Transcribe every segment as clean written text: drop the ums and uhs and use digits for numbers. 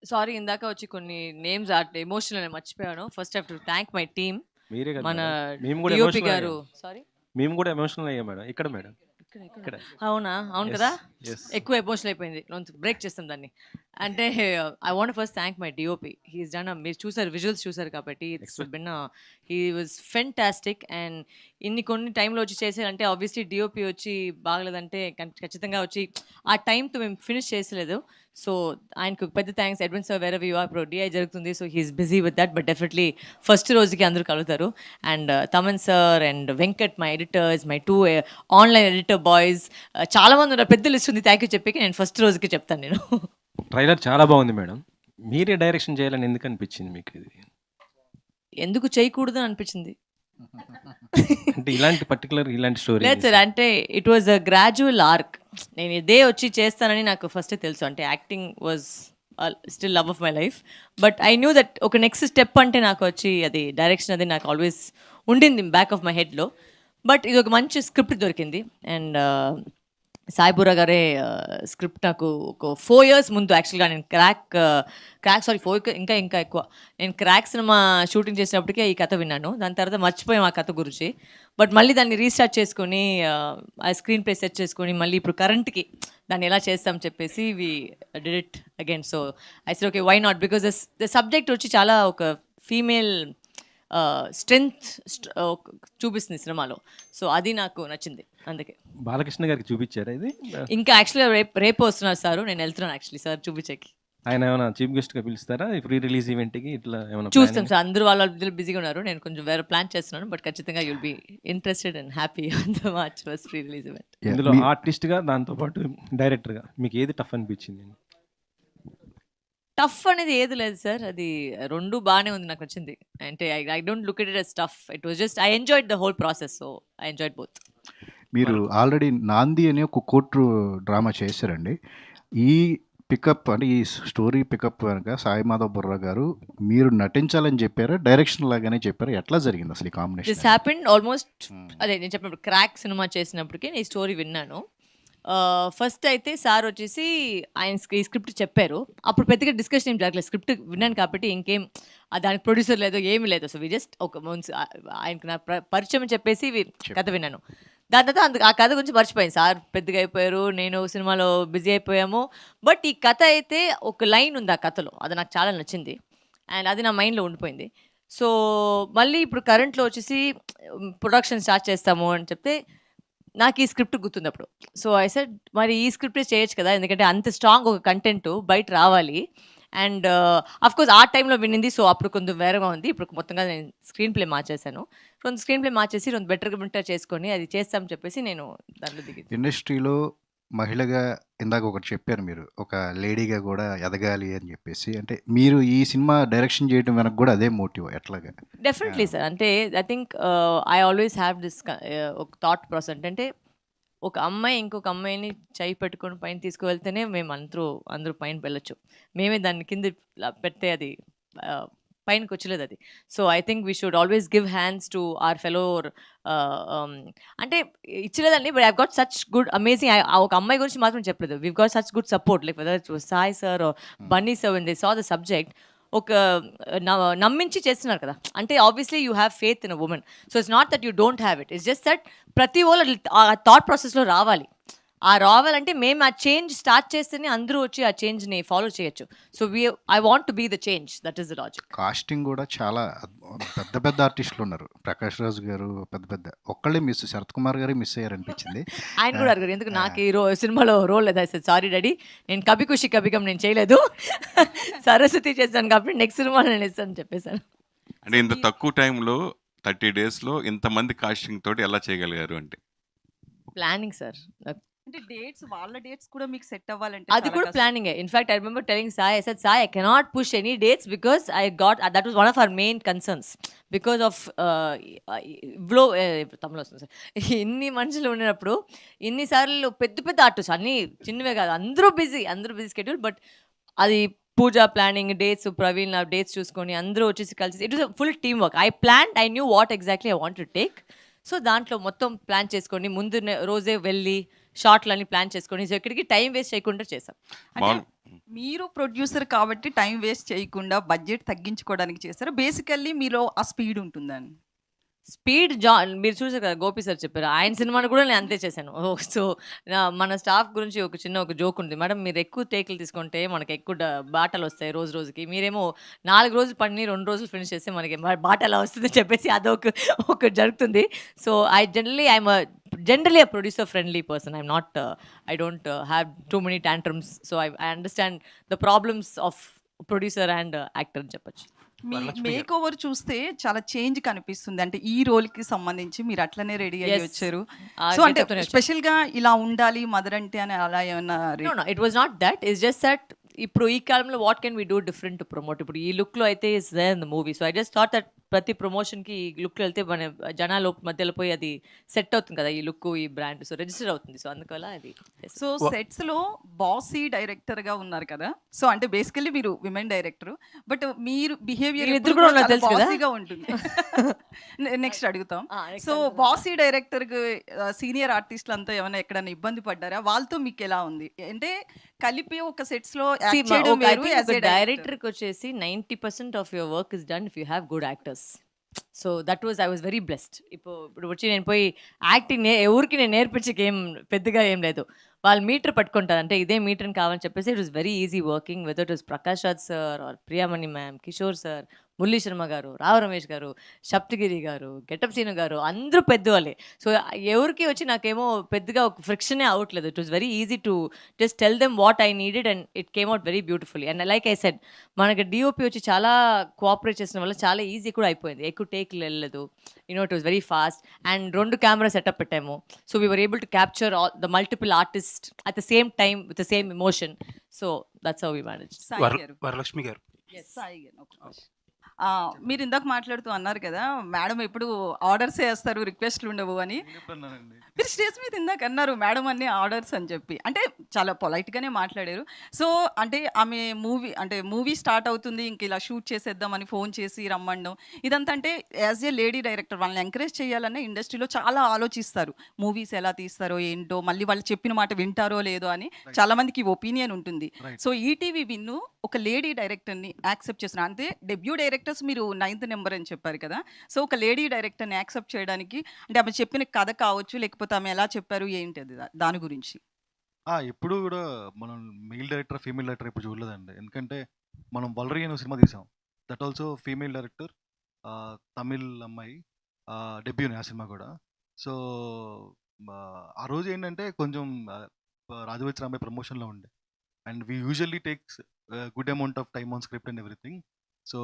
Sorry ఇందాక వచ్చి కొన్ని నేమ్స్ ఎమోషనల్ మర్చిపోయాను. First have to thank my team. మీరే కదా మన మేడం. మేము కూడా డిఓపి ఎమోషనల్ గారు అయ్యాం. సారీ మేము కూడా ఎమోషనల్ అయ్యాం మేడం. ఇక్కడ మేడం. ఇక్కడ. అవునా? అవును యెస్. కదా! యెస్. ఎక్కువ ఎమోషనల్ అయిపోయింది. బ్రేక్ చేస్తాం దాన్ని. అంటే I want first thank my DOP. He is done మీరు చూసారు విజువల్స్ చూసారు కాబట్టి it's expect been he was fantastic and కొన్ని టైంలో వచ్చి చేసారంటే ఆబ్వియస్లీ డిఓపి వచ్చి బాగలేదంటే ఖచ్చితంగా వచ్చి ఆ టైంతో మేము ఫినిష్ చేసలేదు. సో ఆయనకు పెద్ద thanks. Edwin sir wherever you are ఇప్పుడు డిఐ జరుగుతుంది. So he is busy with that but definitely first రోజుకి అందరూ కలుగుతారు. And Thaman sir and Venkat my editors my 2 online editor boys చాలా మంది ఉన్నారు. పెద్ద లిస్ట్ ఉంది. థ్యాంక్ యూ చెప్పేకి నేను ఫస్ట్ రోజుకి చెప్తాను నేను. ట్రైలర్ చాలా బాగుంది మేడం. మీరే డైరెక్షన్ చేయాలని ఎందుకు అనిపించింది మీకు ఇది? ఎందుకు చేయకూడదు అని అనిపించింది. అంటే ఇలాంటి స్టోరీ లేదు సార్. అంటే it was a gradual arc. నేను ఇదే వచ్చి చేస్తానని నాకు ఫస్టే తెలుసు. అంటే acting was still love of my life. But I knew that ఒక నెక్స్ట్ స్టెప్ అంటే నాకు వచ్చి అది డైరెక్షన్ అది నాకు ఆల్వేస్ ఉండింది బ్యాక్ ఆఫ్ మై హెడ్లో. బట్ ఇది ఒక మంచి స్క్రిప్ట్ దొరికింది. అండ్ సాయిబుర్రా గారే స్క్రిప్ట్ నాకు ఒక 4 years ముందు యాక్చువల్గా నేను క్రాక్ సారీ 4 ఇంకా ఎక్కువ నేను క్రాక్ సినిమా షూటింగ్ చేసినప్పటికే ఈ కథ విన్నాను. దాని తర్వాత మర్చిపోయాం ఆ కథ గురించి. బట్ మళ్ళీ దాన్ని రీస్టార్ట్ చేసుకొని ఆ స్క్రీన్ ప్లే సెట్ చేసుకొని మళ్ళీ ఇప్పుడు కరెంట్కి దాన్ని ఎలా చేస్తాం చెప్పేసి we did it again. So I said okay why not because the subject వచ్చి చాలా ఒక ఫీమేల్ స్ట్రెంగ్త్ చూపిస్తుంది సినిమాలో. సో అది నాకు నచ్చింది అందుకే. బాలకృష్ణ గారికి చూపించారా ఇది? ఇంకా యాక్చువల్గా రేపు వస్తున్నారు సార్. నేను వెళ్తున్నాను యాక్చువల్లీ సార్ చూపించేకి. ఆయన ఏమైనా చీఫ్ గెస్ట్ గా పిలుస్తారా ప్రీ రిలీజ్ ఈవెంట్ కి? ఇట్లా ఏమైనా చూస్తాం సార్. అందరూ వాళ్ళ బిజీగా ఉన్నారు. నేను కొంచెం వేరే ప్లాన్ చేస్తున్నాను. బట్ ఖచ్చితంగా you'll be interested and happy on the March first pre release event. ఇందులో ఆర్టిస్ట్ గా దాంతో పాటు డైరెక్టర్ గా మీకు ఏది టఫ్ అనిపించింది? టఫ్ అనేది ఏది లేదు సార్. అది రెండు బాగానే ఉంది. నాకు నచ్చింది. అంటే I don't look it as tough. It was just I enjoyed the whole process. So I enjoyed both. మీరు ఆల్రెడీ నాంది అనే ఒక కోర్టు డ్రామా చేశారండి. ఈ పికప్ అంటే ఈ స్టోరీ పికప్ కనుక సాయి మాధవ్ బుర్రా గారు మీరు నటించాలని చెప్పారా, డైరెక్షన్ లాగానే చెప్పారా, ఎట్లా జరిగింది అసలు ఈ దిస్ కాంబినేషన్? హ్యాపెండ్ ఆల్మోస్ట్ అదే నేను చెప్పినప్పుడు క్రాక్ సినిమా చేసినప్పటికీ నేను ఈ స్టోరీ విన్నాను. ఫస్ట్ అయితే సార్ వచ్చేసి ఆయన ఈ స్క్రిప్ట్ చెప్పారు. అప్పుడు పెద్దగా డిస్కషన్ ఏం జరగలేదు. స్క్రిప్ట్ విన్నాను కాబట్టి ఇంకేం దానికి ప్రొడ్యూసర్ లేదు ఏమీ లేదు. సో వి జస్ట్ ఒక ఆయనకు నా పరిచయం చెప్పేసి కథ విన్నాను. దాని తర్వాత ఆ కథ గురించి మర్చిపోయింది. సార్ పెద్దగా అయిపోయారు, నేను సినిమాలో బిజీ అయిపోయాము. బట్ ఈ కథ అయితే ఒక లైన్ ఉంది ఆ కథలో, అది నాకు చాలా నచ్చింది. అండ్ అది నా మైండ్లో ఉండిపోయింది. సో మళ్ళీ ఇప్పుడు కరెంట్లో వచ్చేసి ప్రొడక్షన్ స్టార్ట్ చేస్తాము అని చెప్తే నాకు ఈ స్క్రిప్ట్ గుర్తుంది అప్పుడు. సో ఐ సెడ్ మరి ఈ స్క్రిప్టే చేయొచ్చు కదా, ఎందుకంటే అంత స్ట్రాంగ్ ఒక కంటెంట్ బయట రావాలి. అండ్ కోర్స్ ఆ టైంలో వినింది. సో అప్పుడు కొంచెం వేరేగా ఉంది. ఇప్పుడు మొత్తంగా నేను స్క్రీన్ ప్లే మార్చేశాను. కొంచెం స్క్రీన్ ప్లే మార్చేసి కొంచెం బెటర్ చేసుకొని అది చేస్తామని చెప్పేసి నేను దాంట్లో దిగి ఇండస్ట్రీలో మహిళగా ఇందాక ఒకటి చెప్పారు మీరు, ఒక లేడీగా కూడా ఎదగాలి అని చెప్పేసి. అంటే మీరు ఈ సినిమా డైరెక్షన్ చేయడం వెనక కూడా అదే మోటివ్ ఎట్లాగా? Definitely sir. అంటే I think I always have this ఒక థాట్ ప్రాసెస్. అంటే ఒక అమ్మాయి ఇంకొక అమ్మాయిని చేయి పెట్టుకొని పైన తీసుకువెళ్తేనే మేము అందరూ పైన వెళ్ళొచ్చు. మేమే దాన్ని కింద పెడితే అది పైనకి వచ్చలేదు అది. So I think we should always give hands to our fellow. అంటే ఇచ్చలేదండి. But I got such good amazing. ఒక అమ్మాయి గురించి మాత్రం చెప్పలేదు. We got such good support like whether it was Sai sir Bunny sir when they saw the subject. ఒక నమ్మించి చేస్తున్నారు కదా. అంటే obviously you have faith in a women. So it's not that you don't have it. It's just that ప్రతి వాళ్ళు ఆ thought ప్రాసెస్లో రావాలంటే మేము ఆ చేంజ్ స్టార్ట్ చేస్తేనే అందరూ వచ్చి ఆ చేంజ్ని ఫాలో చేయొచ్చు. So I want to be the change. That is the logic. Casting కూడా చాలా పెద్ద పెద్ద ఆర్టిస్టులు ఉన్నారు. ప్రకాష్ రాజ్ గారు పెద్ద ఒక్కళ్ళే మిస్, శరత్ కుమార్ గారే మిస్ అయ్యారు అనిపించింది. ఆయన కూడా అడిగారు ఎందుకు నాకు ఈ సినిమాలో రోల్ లేదా. సారీ డాడీ, నేను కభి ఖుషి కభి గమ్ నేను చేయలేదు, సరస్వతి చేశాను కాబట్టి నెక్స్ట్ సినిమా నేను ఇస్తాను చెప్పేశాను. అంటే ఇంత తక్కువ టైంలో 30 daysలో ఇంతమంది కాస్టింగ్ తోటి ఎలా చేయగలిగారు? అంటే ప్లానింగ్ సార్. అంటే డేట్స్ వాళ్ళ డేట్స్ కూడా మీకు సెట్ అవ్వాలంటే అది కూడా planning. In fact I remember telling Sai, I said Sai I cannot push any dates because I got that was one of our main concerns because of ఇవ్లో తమిళ వస్తుంది సార్. ఇన్ని మనుషులు ఉన్నప్పుడు ఇన్నిసార్లు పెద్ద ఆర్టిస్ట్ అన్నీ చిన్నవే కాదు, అందరూ బిజీ స్కెడ్యూల్. బట్ అది పూజ ప్లానింగ్ డేట్స్, ప్రవీణ్ నా డేట్స్ చూసుకొని అందరూ వచ్చేసి కలిసి it was full team work. I knew what exactly I want to take. So దాంట్లో మొత్తం ప్లాన్ చేసుకొని ముందు రోజే వెళ్ళి షార్ట్లన్నీ ప్లాన్ చేసుకొని సో ఎక్కడికి టైం వేస్ట్ చేయకుండా చేసాం. అంటే మామూలు మీరు ప్రొడ్యూసర్ కాబట్టి టైం వేస్ట్ చేయకుండా బడ్జెట్ తగ్గించుకోవడానికి చేస్తారు. బేసికల్లీ మీలో ఆ స్పీడ్ ఉంటుందని. స్పీడ్ మీరు చూసారు కదా గోపి సార్ చెప్పారు. ఆయన సినిమాను కూడా నేను అంతే చేశాను. సో, మన స్టాఫ్ గురించి ఒక జోక్ ఉంది. మేడం మీరు ఎక్కువ టేకులు తీసుకుంటే మనకు ఎక్కువ బాటలొస్తాయి రోజు రోజుకి. మీరేమో 4 రోజులు పని 2 రోజులు ఫినిష్ చేస్తే మనకి బాట ఎలా వస్తుందని చెప్పేసి ఒకటి జరుగుతుంది. So, generally a producer friendly person. I don't have too many tantrums. So, I understand the problems of producer and actor అని చెప్పొచ్చు. మీ వరలక్ష్మి గారు. మేక్ ఓవర్ చూస్తే చాలా చేంజ్ కనిపిస్తుంది. అంటే ఈ రోల్ కి సంబంధించి మీరు అట్లనే రెడీ అయ్యి Yes. వచ్చారు. ఆ సో అంటే getup తోనే వచ్చాను. స్పెషల్ గా ఇలా ఉండాలి మదర్ అంటే అని అలా ఏమన్నా No, it was not that. It's just that ఇప్పుడు ఈ కాలంలో what can we do different to promote. ఇప్పుడు ఈ లుక్లో అయితే is there in the movie. So I just thought that ప్రతి ప్రమోషన్కి ఈ లుక్లో వెళ్తే మన జనాల మధ్యలో పోయి అది సెట్ అవుతుంది కదా ఈ లుక్ ఈ బ్రాండ్. సో రిజిస్టర్ అవుతుంది. సో అందువల్ల అది సో సెట్స్ లో బాసీ డైరెక్టర్ గా ఉన్నారు కదా. సో అంటే బేసికల్లీ మీరు విమెన్ డైరెక్టర్, బట్ మీరు బిహేవియర్ వీళ్ళిద్దరు కూడా ఉన్నారు తెలుసు కదా. బాసీగా ఉంటుంది. నెక్స్ట్ అడుగుతాం. next సో అడుగుదాం. బాసీ డైరెక్టర్ సీనియర్ ఆర్టిస్టులు అంతా ఏమైనా ఎక్కడైనా ఇబ్బంది పడ్డారా? వాళ్ళతో మీకు ఎలా ఉంది? అంటే కలిపి ఒక సెట్స్ లో యాక్ట్ చేయడం వేరు, as a director. డైరెక్టర్కి వచ్చేసి 90% of your work is done if you have good actors. So that was I was very blessed. ఇప్పుడు వచ్చి నేను పోయి యాక్టింగ్ ఎవరికి నేను నేర్పించక పెద్దగా ఏం లేదు. వాళ్ళు మీటర్ పట్టుకుంటారు, అంటే ఇదే మీటర్ కావాలని చెప్పేసి it was very easy working weather it was Prakash Raj sir or Priyamani ma'am, Kishore sir, Murali Sharma garu, Rao Ramesh గారు, సప్తగిరి గారు, గెటప్ సీను గారు, అందరూ పెద్దవాళ్ళే. సో ఎవరికి వచ్చి నాకేమో పెద్దగా ఒక ఫ్రిక్షనే అవట్లేదు. It was very easy to just tell them what I needed and it came out very beautifully. And like I said మనకి డిఓపి వచ్చి చాలా కోఆపరేట్ చేసిన వల్ల చాలా ఈజీ కూడా అయిపోయింది. ఎక్కువ టేక్లు వెళ్ళలేదు. It was very fast and 2 camera setup పెట్టాము. So we were able to capture all the multiple artist at the same time with the same emotion. So that's how we manage. Sai garu. Varalakshmi గారు. సాయి గారు, ఒక నిమిషం. మీరు ఇందాక మాట్లాడుతూ అన్నారు కదా మేడం ఎప్పుడు ఆర్డర్స్ వేస్తారు, రిక్వెస్ట్లు ఉండవు అని. మీరు స్టేజ్ మీద ఇందాక అన్నారు మేడం అన్ని ఆర్డర్స్ అని చెప్పి. అంటే చాలా పొలైట్గానే మాట్లాడారు. సో అంటే ఆమె మూవీ స్టార్ట్ అవుతుంది ఇంక ఇలా షూట్ చేసేద్దామని ఫోన్ చేసి రమ్మండం ఇదంతా. అంటే యాజ్ ఏ లేడీ డైరెక్టర్ వాళ్ళని ఎంకరేజ్ చేయాలనే ఇండస్ట్రీలో చాలా ఆలోచిస్తారు. మూవీస్ ఎలా తీస్తారో ఏంటో, మళ్ళీ వాళ్ళు చెప్పిన మాట వింటారో లేదో అని చాలా మందికి ఒపీనియన్ ఉంటుంది. సో ఈటీవీ విన్ను ఒక లేడీ డైరెక్టర్ని యాక్సెప్ట్ చేస్తున్నారు. అంటే డెబ్యూ డైరెక్టర్స్ మీరు 9th నెంబర్ అని చెప్పారు కదా. సో ఒక లేడీ డైరెక్టర్ని యాక్సెప్ట్ చేయడానికి అంటే ఆమె చెప్పిన కథ కావచ్చు, లేకపోతే ఆమె ఎలా చెప్పారు ఏంటి అది దాని గురించి. ఎప్పుడు కూడా మనం మెయిల్ డైరెక్టర్ ఫీమేల్ డైరెక్టర్ ఇప్పుడు చూడలేదండి. ఎందుకంటే మనం వలరీ అనే సినిమా తీసాం, that also female director, Tamil అమ్మాయి, డెబ్యూనే ఆ సినిమా కూడా. సో ఆ రోజు ఏంటంటే కొంచెం రాజవచ్చి రాంబాయ్ ప్రమోషన్లో ఉండే and we usually takes good amount of time on script and everything. So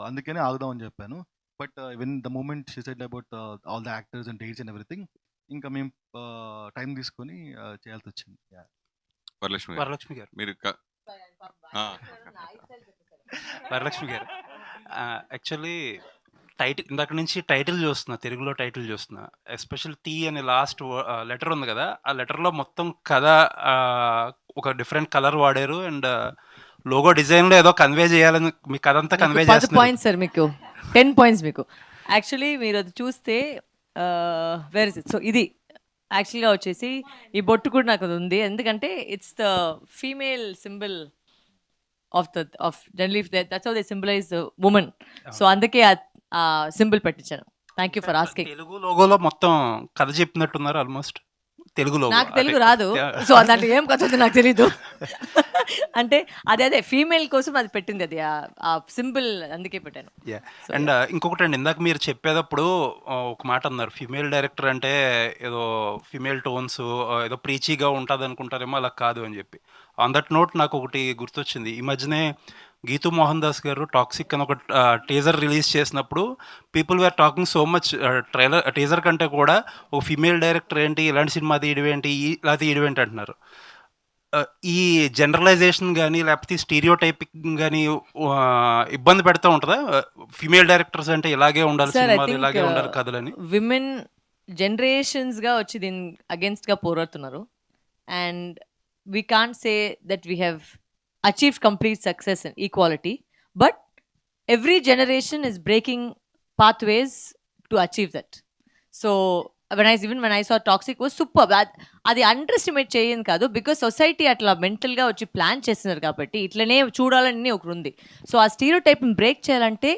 అందుకనే ఆగుదామని చెప్పాను. But when the moment she said about all the actors and dates and everything, ఇంకా మేము టైం తీసుకొని చేయాల్సి వచ్చింది. వరలక్ష్మి గారు, వరలక్ష్మి గారు. మీరు వరలక్ష్మి గారు. యాక్చువల్లీ ఇందాక నుంచి టైటిల్ చూస్తున్నా, తెలుగులో టైటిల్ చూస్తున్నా. ఎస్పెషల్ టీ అనే లాస్ట్ లెటర్ ఉంది కదా, ఆ లెటర్లో మొత్తం కథ ఒక డిఫరెంట్ కలర్ వాడారు అండ్ లోగో డిజైన్లో ఏదో కన్వే చేయాలని మీ కథ అంతా కన్వే 10 చేస్తున్నారు. పాయింట్స్ సార్, మీకు 10 పాయింట్స్ మీకు. యాక్చువల్లీ మీరు అది చూస్తే వేర్ ఇస్ ఇట్. సో ఇది యాక్చువల్గా వచ్చేసి ఈ బొట్టు కూడా నాకు అది ఉంది, ఎందుకంటే it's the female symbol of generally that's how they symbolise women. So అందుకే ఆ సింబల్ పెట్టించాను. Thank you for asking. Telugu లోగోలో మొత్తం కథ చెప్పినట్టున్నారు ఆల్మోస్ట్. తెలుగు లోగో నాకు తెలుగు రాదు, సో దాంట్లో ఏం కథ ఉంది నాకు తెలీదు. అంటే అదే ఫీమేల్ కోసం అది పెట్టింది, అది ఆ సింబల్ అందుకే పెట్టాను. అండ్ ఇంకొకటి అండి, ఇందాక మీరు చెప్పేటప్పుడు ఒక మాట అన్నారు, ఫీమేల్ డైరెక్టర్ అంటే ఏదో ఫీమేల్ టోన్స్ ఏదో ప్రీచీగా ఉంటుంది అనుకుంటారేమో, అలా కాదు అని చెప్పి. ఆన్ దట్ నోట్ నాకు ఒకటి గుర్తొచ్చింది. ఈ మధ్యనే గీతూ మోహన్ దాస్ గారు టాక్సిక్ అని ఒక టీజర్ రిలీజ్ చేసినప్పుడు people were talking so much, teaser కంటే కూడా ఒక ఫీమేల్ డైరెక్టర్ ఏంటి, ఇలాంటి సినిమా తీయడం ఏంటి, ఇలా తీయడం ఏంటి అంటున్నారు. ఈ జనరలైజేషన్ కానీ లేకపోతే స్టీరియో టైపింగ్ కానీ ఇబ్బంది పెడతా ఉంటుందా? ఫీమేల్ డైరెక్టర్స్ అంటే ఇలాగే ఉండాలి, సినిమాలు ఇలాగే ఉండాలి కథలని. విమెన్ జనరేషన్స్గా వచ్చి దీని అగేన్స్ట్గా పోరాడుతున్నారు. And we can't say that we have achieved complete success and equality, but every generation is breaking pathways to achieve that. So when I saw Toxic was super. అది అండర్ ఎస్టిమేట్ చేయను కాదు, because society అట్లా మెంటల్గా వచ్చి plan చేస్తున్నారు కాబట్టి ఇట్లనే చూడాలని ఒకటి ఉంది. సో ఆ స్టీరియో టైప్ని బ్రేక్ చేయాలంటే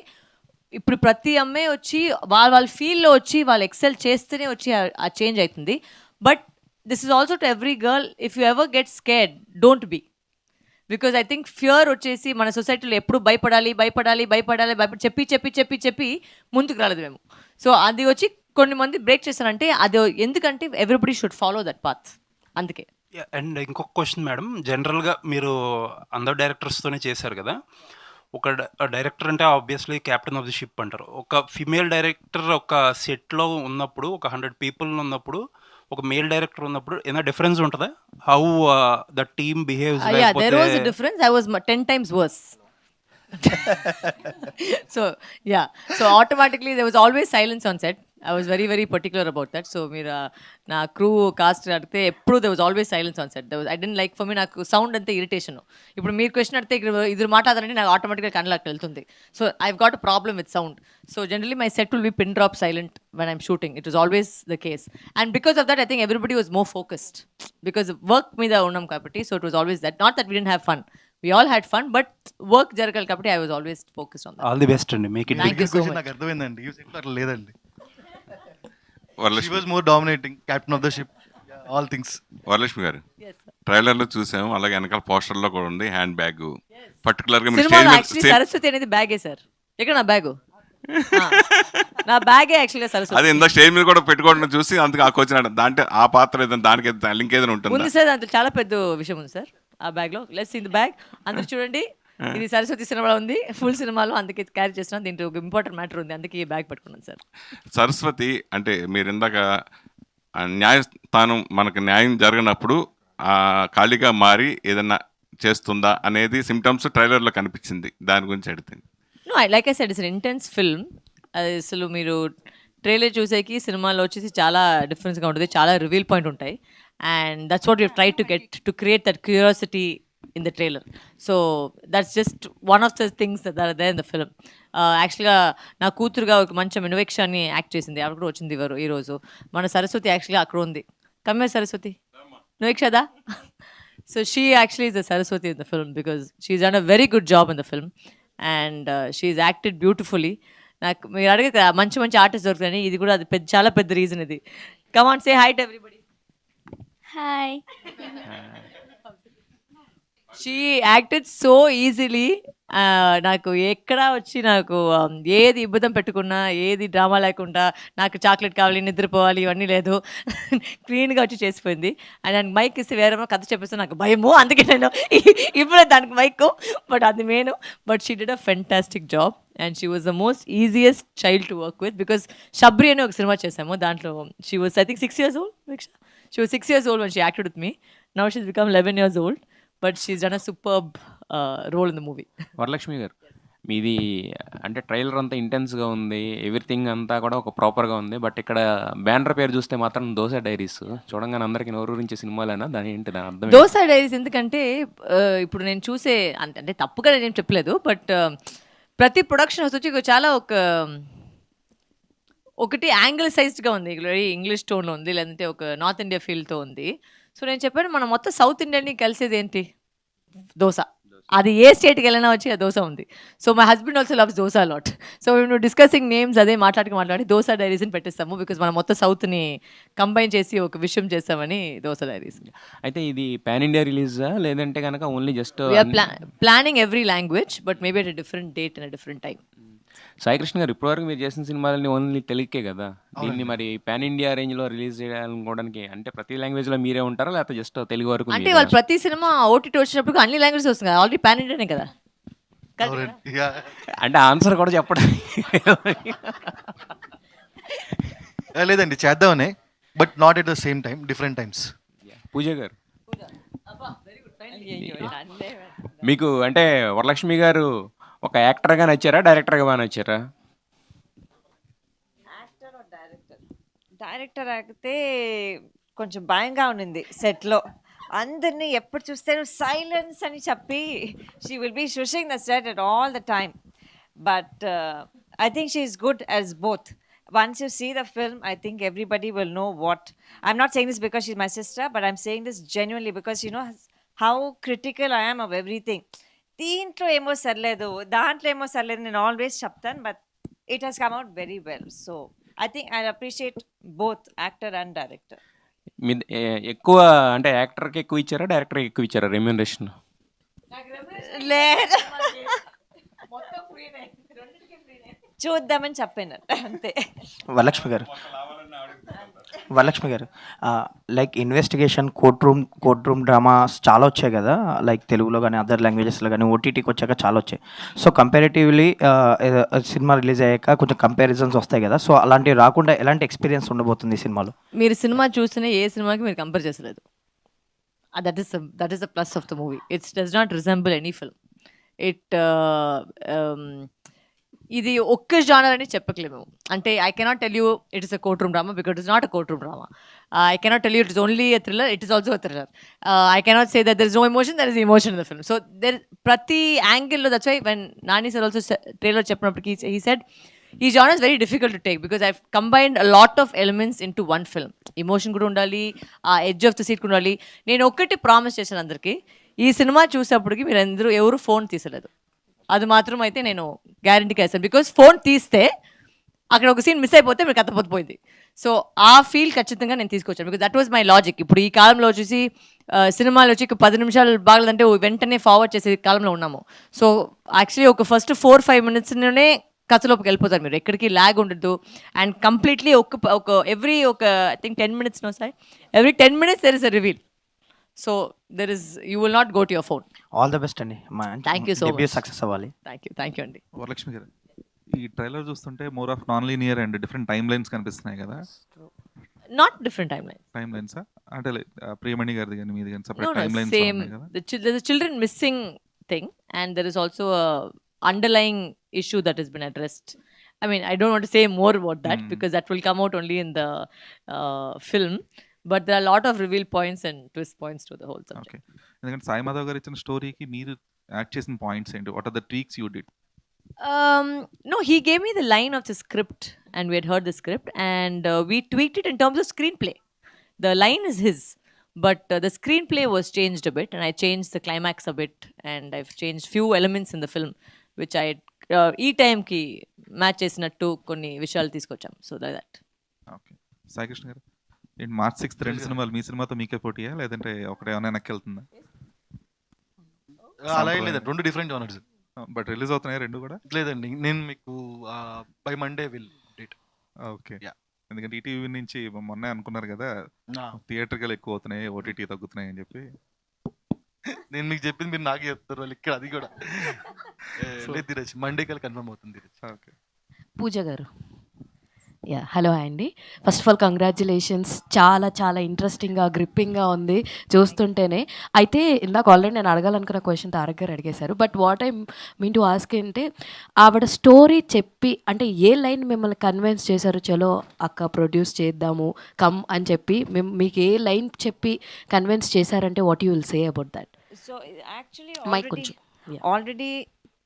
ఇప్పుడు ప్రతి అమ్మాయి వచ్చి వాళ్ళ ఫీల్డ్లో వచ్చి వాళ్ళు ఎక్సెల్ చేస్తేనే వచ్చి ఆ చేంజ్ అవుతుంది. But this is also to every girl, if you ever get scared, don't be. Because I think fear వచ్చేసి మన సొసైటీలో ఎప్పుడు భయపడాలి చెప్పి చెప్పి చెప్పి చెప్పి ముందుకు రాలేదు మేము. సో అది వచ్చి కొన్ని మంది బ్రేక్ చేస్తారంటే అది ఎందుకంటే everybody should follow that path, అందుకే. అండ్ ఇంకొక క్వశ్చన్ మేడం, జనరల్గా మీరు అందరు డైరెక్టర్స్తోనే చేశారు కదా, ఒక డైరెక్టర్ అంటే obviously captain of the ship అంటారు. ఒక ఫిమేల్ డైరెక్టర్ ఒక సెట్లో ఉన్నప్పుడు, ఒక 100 పీపుల్ ఉన్నప్పుడు, ఒక మేల్ డైరెక్టర్ ఉన్నప్పుడు ఏమైనా డిఫరెన్స్ ఉంటుందా? How the team behaves? Yeah, there was a difference. I was 10 times worse. So automatically there was always silence on set. I was very very particular about that. So మీరు నా crew cost అడిగితే ఎప్పుడు there was always silence on set. I didn't like, for me నాకు sound అంతే irritation. ఇప్పుడు మీరు question అడిగితే ఇద్దరు మాట్లాడారంటే నాకు ఆటోమేటిక్గా కళ్ళకి వెళ్తుంది. So I've got a problem with sound. So generally my set will be pin drop silent when I'm shooting. It was always the case. And because of that I think everybody was more focused. Because work మీద ఉన్నాం కాబట్టి, so it was always that. Not that we didn't have fun. We all had fun, but work జరగాలి కాబట్టి I was always focused on that. All the best అండి, make it. Thank you so much. నాకు అర్థమైందండి, ఈ set అట్లా లేదండి. Varalakshmi was more dominating, captain of the ship, all things. Varalakshmi గారు, Yes, sir. ట్రైలర్లో చూసాము, అలాగే వెనకాల పోస్టర్లో కూడా ఉంది హ్యాండ్ బ్యాగ్. పర్టికులర్గా మీరు సినిమాలో స్టేజ్ యాక్చువల్లీ సరస్వతి అనేది బ్యాగే సార్. ఎక్కడ నా బ్యాగు? నా బ్యాగే యాక్చువల్గా సరస్వతి. అదే ఇందాక స్టేజ్ మీద కూడా పెట్టుకోవడం చూసి అందుకు ఆ క్వశ్చన్, దాంట్లో ఆ పాత్ర ఏదైనా దానికి లింక్ ఏదైనా ఉంది ఉంటుందా? సార్, దాంట్లో చాలా పెద్ద విషయం ఉంది సార్ ఆ బ్యాగ్లో. Let's in the bag. అందరూ చూడండి, ఇది సరస్వతి సినిమాలో ఉంది, ఫుల్ సినిమాలో, అందుకే క్యారీ చేస్తున్నాను. దీంట్లో ఒక ఇంపార్టెంట్ మ్యాటర్ ఉంది, అందుకే ఈ బ్యాగ్ పట్టుకున్నాను సార్. సరస్వతి అంటే మీరు ఇందాక న్యాయస్థానం మనకు న్యాయం జరగనప్పుడు ఖాళీగా మారి ఏదన్నా చేస్తుందా అనేది సిమ్టమ్స్ ట్రైలర్లో కనిపించింది, దాని గురించి అడిగింది. No, like I said, it's an intense film. అది అసలు మీరు ట్రైలర్ చూసేకి సినిమాలో వచ్చేసి చాలా డిఫరెన్స్గా ఉంటుంది, చాలా రివీల్ పాయింట్ ఉంటాయి. And that's what you try to get to create that curiosity in the trailer. So that's just one of the things that are there in the film. యాక్చువల్గా నా కూతురుగా ఒక మంచి ఇన్వెక్షన్ని యాక్ట్ చేసింది, ఆవిడ కూడా వచ్చింది ఈరోజు. మన సరస్వతి యాక్చువల్గా అక్కడ ఉంది. కమ్మే సరస్వతి, నువ్వేక్షదా? So she actually is the Saraswati in the film because she's done a very good job in the film and she's acted beautifully. నాకు మీరు అడిగితే మంచి మంచి ఆర్టిస్ట్ దొరుకుతాయని, ఇది కూడా అది చాలా పెద్ద రీజన్. ఇది come on, say high to everybody. Hi. She acted so easily. నాకు ఎక్కడ వచ్చి నాకు ఏది ఇబ్బంది పెట్టుకున్నా, ఏది డ్రామా లేకుండా, నాకు చాక్లెట్ కావాలి, నిద్రపోవాలి, ఇవన్నీ లేదు, క్లీన్గా వచ్చి చేసిపోయింది. అండ్ దానికి మైక్ ఇస్తే వేరే కథ చెప్పేస్తే నాకు భయము, అందుకే నేను ఇప్పుడు దానికి మైక్, బట్ అది main. But she did a fantastic job and she was the most easiest child to work with. Because Shabari అని ఒక సినిమా చేసాము, దాంట్లో she was I think 6 years old. She was 6 years old when she acted with me. Now she's become 11 years old. But she's done a superb role in the movie. Varalakshmi గారు, మీది అంటే trailer అంతా ఇంటెన్స్గా ఉంది, ఎవ్రీథింగ్ అంతా కూడా ఒక ప్రాపర్గా ఉంది. బట్ ఇక్కడ బ్యానర్ పేరు చూస్తే మాత్రం దోశ డైరీస్ చూడంగానే అందరికీ నోరూరించే సినిమాలేనా? దాని ఏంటి దాని అర్థం? దోశ డైరీస్ ఎందుకంటే ఇప్పుడు నేను చూసే అంటే తప్పుగా నేనేం చెప్పలేదు, బట్ ప్రతి ప్రొడక్షన్ హౌస్ వచ్చి చాలా ఒకటి యాంగిలసైజ్డ్గా ఉంది, ఇంగ్లీష్ టోన్లో ఉంది, లేదంటే ఒక నార్త్ ఇండియా ఫీల్తో ఉంది. సో నేను చెప్పాను, మనం మొత్తం సౌత్ ఇండియన్ని కలిసేది ఏంటి? దోశ. అది ఏ స్టేట్కి వెళ్ళినా వచ్చి ఆ దోశ ఉంది. So my husband also loves dosa lot. So మేము డిస్కసింగ్ నేమ్స్ అదే మాట్లాడి దోశ డైరీస్ని పెట్టిస్తాము, బికాజ్ మనం మొత్తం సౌత్ని కంబైన్ చేసి ఒక విషయం చేస్తామని దోశ డైరీస్. అయితే ఇది పాన్ ఇండియా రిలీజా లేదంటే కనుక only just planning every language, but maybe at a different date and different time. Saikrishna గారు, ఇప్పటివరకు మీరు చేసిన సినిమాలని ఓన్లీ తెలుగుకే కదా, దీన్ని మరి పాన్ ఇండియా రేంజ్లో రిలీజ్ చేయాలనుకోవడానికి అంటే ప్రతి లాంగ్వేజ్లో మీరే ఉంటారా, లేకపోతే జస్ట్ తెలుగు వరకు? అంటే వాళ్ళు ప్రతి సినిమా ఓటీటీ వచ్చినప్పుడు అన్ని లాంగ్వేజెస్ వస్తుంది కదా, ఆల్రెడీ పాన్ ఇండియానే కదా. అంటే ఆన్సర్ కూడా చెప్పడం లేదండి, చేద్దామనే, but not at the same time, different times. Pooja garu, మీకు అంటే వరలక్ష్మి గారు ఒక యాక్టర్గా నచ్చారా, డైరెక్టర్గా బాగా నచ్చారా? డైరెక్టర్ అయితే కొంచెం భయంగా ఉండింది సెట్లో. అందరినీ ఎప్పుడు చూస్తే సైలెన్స్ అని చెప్పి she will be shushing the set at all the time. But I think she is good as both. once you see the film, I think everybody will know what. I'm not saying this because she's my sister, but I'm saying this genuinely because you know how critical I am of everything. దీంట్లో ఏమో సర్లేదు, దాంట్లో ఏమో సర్లేదు, నేను always చెప్తాను, but it has come out very well. So I think I appreciate both actor and director. మీ ఎక్కువ అంటే యాక్టర్కి ఎక్కువ ఇచ్చారా, డైరెక్టర్కి ఎక్కువ ఇచ్చారా రెమ్యూనరేషన్? లేదు, చూద్దామని చెప్పాను అంతే. వరలక్ష్మి గారు like investigation court room dramas చాలా వచ్చాయి కదా, లైక్ తెలుగులో కానీ అదర్ లాంగ్వేజెస్లో కానీ ఓటీటీకి వచ్చాక చాలా వచ్చాయి. సో కంపారిటివ్లీ సినిమా రిలీజ్ అయ్యాక కొంచెం కంపారిజన్స్ వస్తాయి కదా, సో అలాంటివి రాకుండా ఎలాంటి ఎక్స్పీరియన్స్ ఉండబోతుంది ఈ సినిమాలో? మీరు సినిమా చూస్తేనే ఏ సినిమాకి మీరు కంపేర్ చేసలేదు. That is the plus of the movie. It's does not resemble any film. ఇది ఒక్క జానర్ అని చెప్పట్లేము. అంటే I cannot tell you it is a courtroom drama because it is not a courtroom drama. I cannot tell you it is only a thriller, it is also a thriller. I cannot say that there is no emotion, there is emotion in the film. So ప్రతి యాంగిల్లో, that's why when Nani sir also trailer చెప్పినప్పటికీ he said ఈ genre is very difficult to take because I combined a lot of elements into one film. Emotion కూడా ఉండాలి, ఆ edge of the seat కూడా ఉండాలి. నేను ఒక్కటి ప్రామిస్ చేశాను అందరికీ, ఈ సినిమా చూసేప్పటికి మీరు అందరూ ఎవరు ఫోన్ తీసలేదు. అది మాత్రం అయితే నేను గ్యారంటీగా వేస్తాను. బికాస్ ఫోన్ తీస్తే అక్కడ ఒక సీన్ మిస్ అయిపోతే మీరు కథపోతే. సో ఆ ఫీల్ ఖచ్చితంగా నేను తీసుకొచ్చాను because that was my logic. ఇప్పుడు ఈ కాలంలో వచ్చేసి సినిమాలు వచ్చి 10 నిమిషాలు బాగలేదంటే వెంటనే ఫార్వర్డ్ చేసే కాలంలో ఉన్నాము. సో యాక్చువల్లీ ఒక ఫస్ట్ 4-5 మినిట్స్లోనే కథలోకి వెళ్ళిపోతారు మీరు, ఎక్కడికి ల్యాగ్ ఉండదు. And completely every I think 10 minutes every 10 minutes there is a reveal. So you will not go to your phone. All the best అండి. Thank you so much. Success అవ్వాలి. Thank you అండి. వరలక్ష్మి గారు, ఈ trailer చూస్తుంటే more of non linear and different time lines కనిపిస్తున్నాయి కదా? Not different time లైన్సా అంటే ప్రియమణి గారిది కానీ మీది కానీ No, separate no, time lines same. ఉన్నాయి కదా? There's a children missing thing, and there is also a underlying issue that has been addressed. I mean, I don't want to say more about that because that will come out only in the film. But there are a lot of reveal points and twist points to the whole subject. Okay, ఎందుకంటే సాయి మాధవ్ గారు ఇచ్చిన స్టోరీకి మీరు add చేసిన points ఏంటి? What are the tweaks you did? No, he gave me the line of the script, and we had heard the script, and we tweaked it in terms of screenplay. The line is his, but the screenplay was changed a bit, and I changed the climax a bit, and I've changed few elements in the film, which I ఈ టైంకి match చేసినట్టు కొన్ని విషయాలు తీసుకొచ్చాం. So that. Okay, Sai Krishna గారు, ఏంటి March 6th 2 సినిమాలు మీ సినిమాతో మీకే పోటీయా లేదంటే ఒకటే ఏమైనా వెనక్కి వెళ్తుందా? అలా ఏం లేదండి, 2 డిఫరెంట్ జానర్స్. బట్ రిలీజ్ అవుతున్నాయి 2 కూడా? లేదండి, నేను మీకు by Monday will date. Okay, Yeah. ఎందుకంటే ఈటీవీ నుంచి మొన్నే అనుకున్నారు కదా థియేటర్కి ఎక్కువ అవుతున్నాయి, ఓటీటీ తగ్గుతున్నాయి అని చెప్పి. నేను మీకు చెప్పింది మీరు నాకు చెప్తారు వాళ్ళు ఇక్కడ, అది కూడా లేదు ధీరజ్, మండే కల్లా కన్ఫర్మ్ అవుతుంది ధీరజ్. ఓకే, పూజ గారు, హలో అండి. First of all congratulations. చాలా చాలా ఇంట్రెస్టింగ్గా గ్రిప్పింగ్గా ఉంది చూస్తుంటేనే. అయితే ఇందాక ఆల్రెడీ నేను అడగాలనుకున్న క్వశ్చన్ తారక్ గారు అడిగేశారు. But what I mean to ask అంటే, ఆవిడ స్టోరీ చెప్పి అంటే ఏ లైన్ మిమ్మల్ని కన్విన్స్ చేశారు, చలో అక్క ప్రొడ్యూస్ చేద్దాము కమ్ అని చెప్పి మీకు ఏ లైన్ చెప్పి కన్విన్స్ చేశారంటే what you will say about that? So actually mic కొంచెం. ఆల్రెడీ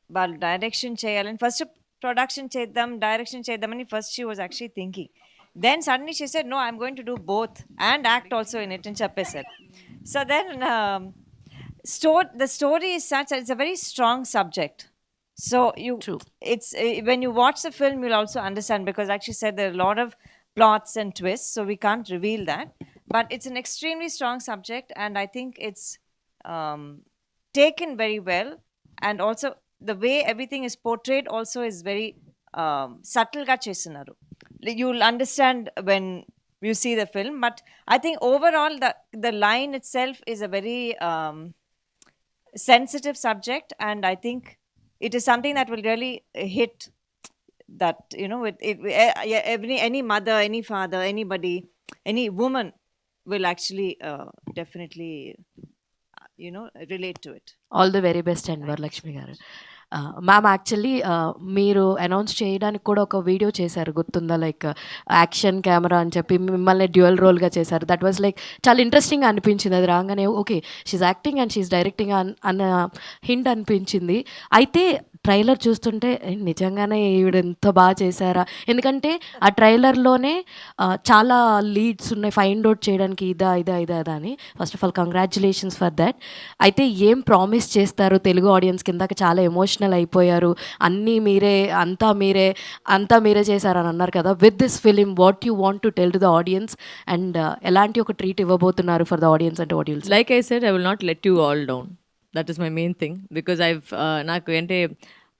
వాళ్ళు డైరెక్షన్ చేయాలని ఫస్ట్ ప్రొడక్షన్ చేద్దాం, డైరెక్షన్ చేద్దామని first she was actually thinking. Then suddenly she said no, I'm going to do both and act also in it అని చెప్పేశారు. So then the story is such that it's a very strong subject. So it's when you watch the film you'll also understand, because like she said, there are a lot of plots and twists, so we can't reveal that. But it's an extremely strong subject, and I think it's taken very well, and also the way everything is portrayed also is very subtle ga chesinaru. You'll understand when you see the film, but I think overall the line itself is a very sensitive subject, and I think it is something that will really hit that, you know, any mother, any father, anybody, any woman will actually definitely relate to it. All the very best and Varalakshmi garu. Ma'am actually మీరు announce చేయడానికి కూడా ఒక video చేశారు గుర్తుందా, like action camera అని చెప్పి మిమ్మల్ని dual రోల్గా చేశారు. దట్ వాజ్ లైక్ చాలా ఇంట్రెస్టింగ్ అనిపించింది. అది రాగానే okay she acting and she directing అన్న హింట్ అనిపించింది. అయితే ట్రైలర్ చూస్తుంటే నిజంగానే ఈవిడ ఎంత బాగా చేశారా, ఎందుకంటే ఆ ట్రైలర్లోనే చాలా లీడ్స్ ఉన్నాయి ఫైండ్ అవుట్ చేయడానికి ఇదా అని. First of all congratulations for that. అయితే ఏం ప్రామిస్ చేస్తారు తెలుగు ఆడియన్స్? కిందకి చాలా ఎమోషనల్ అయిపోయారు, అన్నీ మీరే అంతా మీరే చేశారని అన్నారు కదా. With this film what you want to tell to the audience and ఎలాంటి ఒక ట్రీట్ ఇవ్వబోతున్నారు ఫర్ ద ఆడియన్స్ అంటే what you'll say? Like I said, I will not let you all down. That is my main thing, because నాకు అంటే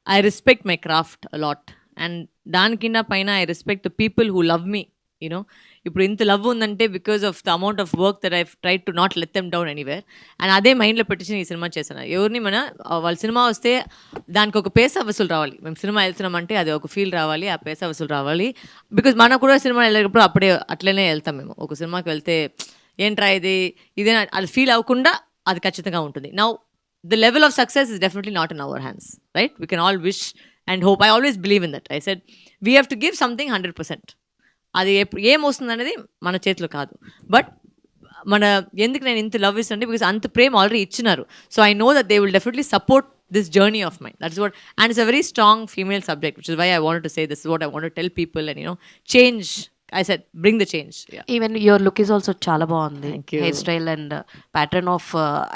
I respect my craft a lot, and దానికిన్న పైన I respect the people who love me, you know. ఇప్పుడు ఇంత love ఉందంటే because of the amount of work that I try to not let them down anywhere, and అదే మైండ్లో పెట్టేసి ఈ cinema చేశాను. ఎవరిని వాళ్ళ సినిమా వస్తే దానికి ఒక పేసా వసూలు రావాలి. మేము సినిమా వెళ్తున్నామంటే అది ఒక ఫీల్ రావాలి, ఆ పేసా వసూలు రావాలి. బికాజ్ మనకు కూడా సినిమా వెళ్ళేటప్పుడు అప్పుడే అట్లనే వెళ్తాం మేము. ఒక సినిమాకి వెళ్తే ఏంట్రా ఇదే అది ఫీల్ అవ్వకుండా అది ఖచ్చితంగా ఉంటుంది. Now the level of success is definitely not in our hands, right? We can all wish and hope. I always believe in that. I said we have to give something 100%. అది ఏమొస్తుంది అనేది మన చేతిలో కాదు. బట్ ఎందుకు నేను ఇంత love ఇస్తుంటే బికాస్ అంత ప్రేమ ఆల్రెడీ ఇచ్చినారు. So I know that they will definitely support this journey of mine. That's what, and it's a very strong female subject, which is why I wanted to say this is what I want to tell people, and change. I said bring the change. Yeah. Even your look is also చాలా బాగుంది. Thank you. Hair style and pattern of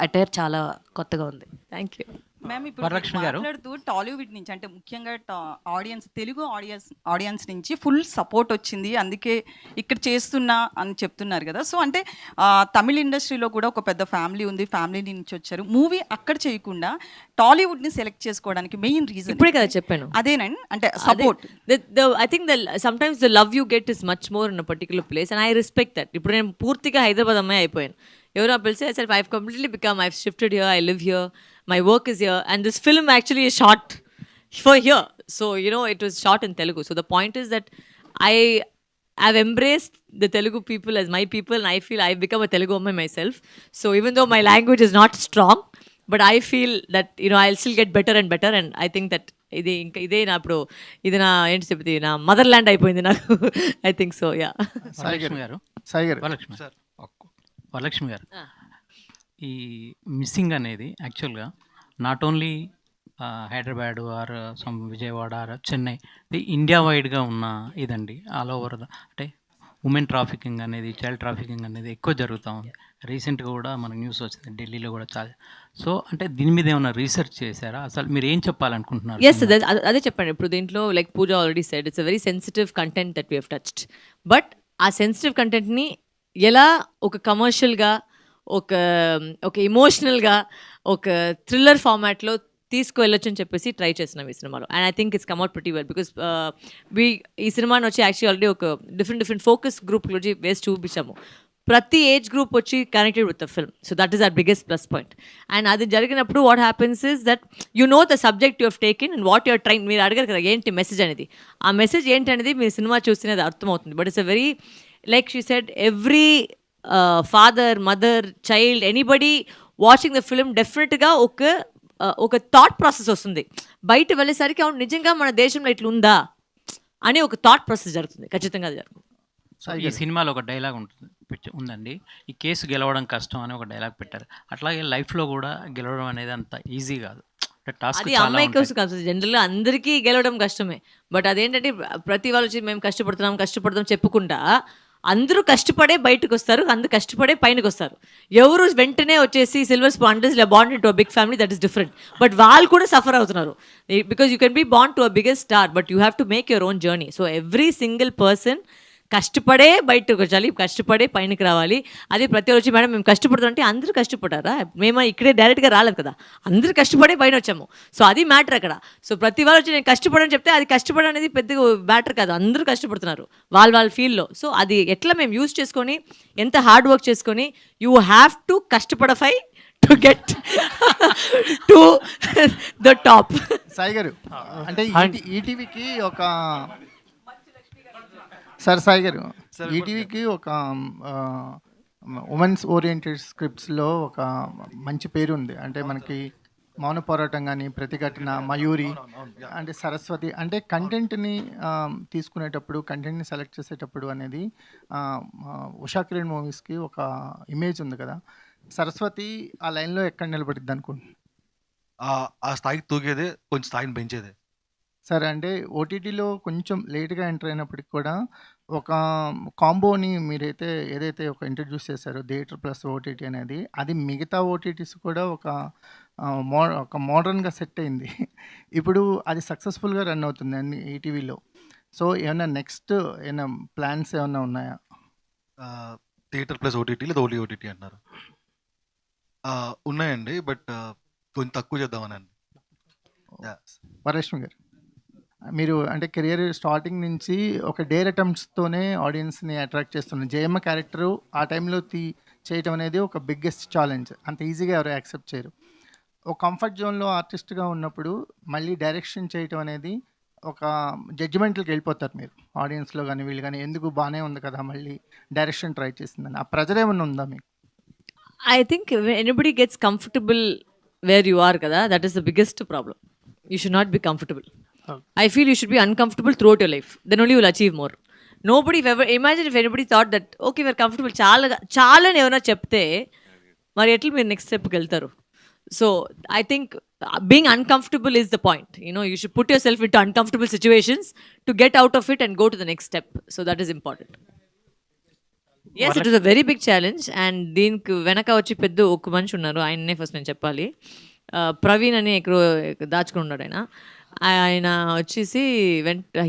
attire చాలా కొత్తగా ఉంది. Thank you. Ma'am ఇప్పుడు వరలక్ష్మి గారు. మాట్లాడుతూ టాలీవుడ్ నుంచి అంటే ముఖ్యంగా తెలుగు ఆడియన్స్ నుంచి ఫుల్ సపోర్ట్ వచ్చింది, అందుకే ఇక్కడ చేస్తున్నా అని చెప్తున్నారు కదా. సో అంటే తమిళ ఇండస్ట్రీలో కూడా ఒక పెద్ద ఫ్యామిలీ ఉంది, ఫ్యామిలీ నుంచి వచ్చారు. మూవీ అక్కడ చేయకుండా టాలీవుడ్ని సెలెక్ట్ చేసుకోవడానికి మెయిన్ రీజన్ ఇప్పుడే కదా చెప్పాను. అదేనండి, అంటే support. I think sometimes the love you get is much more in a particular place, and I respect that. ఇప్పుడు నేను పూర్తిగా హైదరాబాద్ అమ్మాయి అయిపోయాను. ఎవరో పిలిస్తే I said I've completely become, I've shifted here, I live here, my work is here, and this film actually is shot for here. So it was shot in Telugu. So the point is that I've embraced the Telugu people as my people, and I feel I've become a Telugu woman myself. So even though my language is not strong, but I feel that I'll still get better and better, and I think that ఇదే నా ఇప్పుడు ఇది నా ఏంటి చెప్తే నా mother land అయిపోయింది నాకు. I think so. Yeah. Varalakshmi garu. Varalakshmi garu, ఈ మిస్సింగ్ అనేది యాక్చువల్గా not only Hyderabad or some Vijayawada or Chennai, ఇది ఇండియా వైడ్గా ఉన్న ఇదండి. ఆల్ ఓవర్ అంటే ఉమెన్ ట్రాఫికింగ్ అనేది, చైల్డ్ ట్రాఫికింగ్ అనేది ఎక్కువ జరుగుతూ ఉంది. రీసెంట్గా కూడా మనకు న్యూస్ వచ్చింది, ఢిల్లీలో కూడా చాలా. సో అంటే దీని మీద ఏమైనా రీసెర్చ్ చేశారా? అసలు మీరు ఏం చెప్పాలనుకుంటున్నారు? ఎస్, అదే చెప్పండి. ఇప్పుడు దీంట్లో like Pooja already said it's a very sensitive content that we have touched. But ఆ సెన్సిటివ్ కంటెంట్ని ఎలా ఒక కమర్షియల్గా, ఒక ఎమోషనల్గా, ఒక థ్రిల్లర్ ఫార్మాట్లో తీసుకువెళ్ళొచ్చు అని చెప్పేసి ట్రై చేస్తున్నాం ఈ సినిమాలో. And I think it's come out pretty well, because ఈ సినిమాని వచ్చి యాక్చువల్లీ ఆల్రెడీ ఒక డిఫరెంట్ ఫోకస్ గ్రూప్ వచ్చి వేసి చూపించాము. ప్రతి ఏజ్ గ్రూప్ వచ్చి connected with the film. So that is our biggest plus point. And అది జరిగినప్పుడు what happens is that the subject you have taken and what your train. మీరు అడగారు కదా ఏంటి మెసేజ్ అనేది, ఆ మెసేజ్ ఏంటి అనేది మీరు సినిమా చూస్తేనే అది అర్థమవుతుంది. But it's a very, like she said, every father, mother, child, anybody watching the film డెఫినెట్గా ఒక థాట్ ప్రాసెస్ వస్తుంది. బయట వెళ్ళేసరికి అవును నిజంగా మన దేశంలో ఇట్లా ఉందా అని ఒక థాట్ ప్రాసెస్ జరుగుతుంది. ఖచ్చితంగా అది జరుగుతుంది. ఈ సినిమాలో ఒక డైలాగ్ ఉందండి, ఈ కేసు గెలవడం కష్టం అని ఒక డైలాగ్ పెట్టారు. అట్లాగే లైఫ్లో కూడా గెలవడం అనేది అంత ఈజీ కాదు. అది అమ్మాయి కోసం కాదు, జనరల్గా అందరికీ గెలవడం కష్టమే. బట్ అదేంటంటే ప్రతి వాళ్ళు వచ్చి మేము కష్టపడుతున్నాం చెప్పుకుంటా అందరూ కష్టపడే బయటకు వస్తారు, అందరూ కష్టపడే పైనకి వస్తారు. ఎవరు వెంటనే వచ్చేసి సిల్వర్ స్పాన్ బాండ్ into a big family, that is different. But వాళ్ళు కూడా సఫర్ అవుతున్నారు. Because you can be bound to a biggest star, but you have to make your own journey. So every single person కష్టపడే బయటకు వచ్చాలి, కష్టపడే పైనకి రావాలి. అదే ప్రతి వచ్చి మేడం మేము కష్టపడుతాం అంటే అందరూ కష్టపడ్డారా? మేము ఇక్కడే డైరెక్ట్గా రాలేదు కదా, అందరూ కష్టపడే పైన వచ్చాము. సో అది మ్యాటర్ అక్కడ. సో ప్రతి వాళ్ళు వచ్చి నేను కష్టపడని చెప్తే అది కష్టపడడం అనేది పెద్దగా మ్యాటర్ కాదు, అందరూ కష్టపడుతున్నారు వాళ్ళ ఫీల్డ్లో. సో అది ఎట్లా మేము యూజ్ చేసుకొని, ఎంత హార్డ్ వర్క్ చేసుకొని, యూ హ్యావ్ టు కష్టపడఫై to get to the top. Sai garu, అంటే ఈటీవీకి ఒక సాయి గారు, ఈటీవీకి ఒక ఉమెన్స్ ఓరియంటెడ్ స్క్రిప్ట్స్లో ఒక మంచి పేరు ఉంది. అంటే మనకి మౌన పోరాటం కానీ, ప్రతిఘటన, మయూరి అంటే సరస్వతి అంటే కంటెంట్ని తీసుకునేటప్పుడు, కంటెంట్ని సెలెక్ట్ చేసేటప్పుడు అనేది ఉషా కిరణ్ మూవీస్కి ఒక ఇమేజ్ ఉంది కదా. సరస్వతి ఆ లైన్లో ఎక్కడ నిలబడిద్ది అనుకుంటున్నాను. ఆ స్థాయికి తూగేదే కొంచెం స్థాయిని పెంచేదే. సరే, అంటే ఓటీటీలో కొంచెం లేట్గా ఎంటర్ అయినప్పటికి కూడా ఒక కాంబోని మీరైతే ఏదైతే ఒక ఇంట్రడ్యూస్ చేశారో థియేటర్ ప్లస్ ఓటీటీ అనేది, అది మిగతా ఓటీటీస్ కూడా ఒక మోడర్న్గా సెట్ అయింది. ఇప్పుడు అది సక్సెస్ఫుల్గా రన్ అవుతుంది అన్ని ఈటీవీలో. సో ఏమన్నా నెక్స్ట్ ఏమైనా ప్లాన్స్ ఏమన్నా ఉన్నాయా? థియేటర్ ప్లస్ ఓటీటీ లేదా ఓన్లీ ఓటీటీ అన్నారు. ఉన్నాయండి, బట్ కొంచెం తక్కువ చేద్దామనండి. వరలక్ష్మి గారు, మీరు అంటే కెరియర్ స్టార్టింగ్ నుంచి ఒక డేర్ అటెంప్ట్స్తోనే ఆడియన్స్ని అట్రాక్ట్ చేస్తున్నారు. జయమ్మ క్యారెక్టరు ఆ టైంలో చేయటం అనేది ఒక బిగ్గెస్ట్ ఛాలెంజ్. అంత ఈజీగా ఎవరు యాక్సెప్ట్ చేయరు. ఒక కంఫర్ట్ జోన్లో ఆర్టిస్ట్గా ఉన్నప్పుడు మళ్ళీ డైరెక్షన్ చేయటం అనేది ఒక జడ్జిమెంట్కి వెళ్ళిపోతారు మీరు ఆడియన్స్లో కానీ వీళ్ళు కానీ, ఎందుకు బాగానే ఉంది కదా మళ్ళీ డైరెక్షన్ ట్రై చేసిందని. ఆ ప్రెజర్ ఏమన్నా ఉందా మీకు? I think when anybody gets comfortable where you are, kada, that is the biggest problem. You should not be comfortable. I feel you should be uncomfortable throughout your life. Then only you will achieve more. Nobody ever imagine if anybody thought that okay we're comfortable చాలా అని ఎవరైనా చెప్తే మరి ఎట్లా మీరు next స్టెప్కి వెళ్తారు? So I think being uncomfortable is the point. You know, you should put yourself into uncomfortable situations to get out of it and go to the next step. So that is important. Yes, it was a very big challenge. And దీనికి వెనక వచ్చి పెద్ద ఒక మనిషి ఉన్నారు, ఆయన్నే first నేను చెప్పాలి. ప్రవీణ్ అని ఎక్కడో దాచుకుని ఉన్నాడు ఆయన వచ్చేసి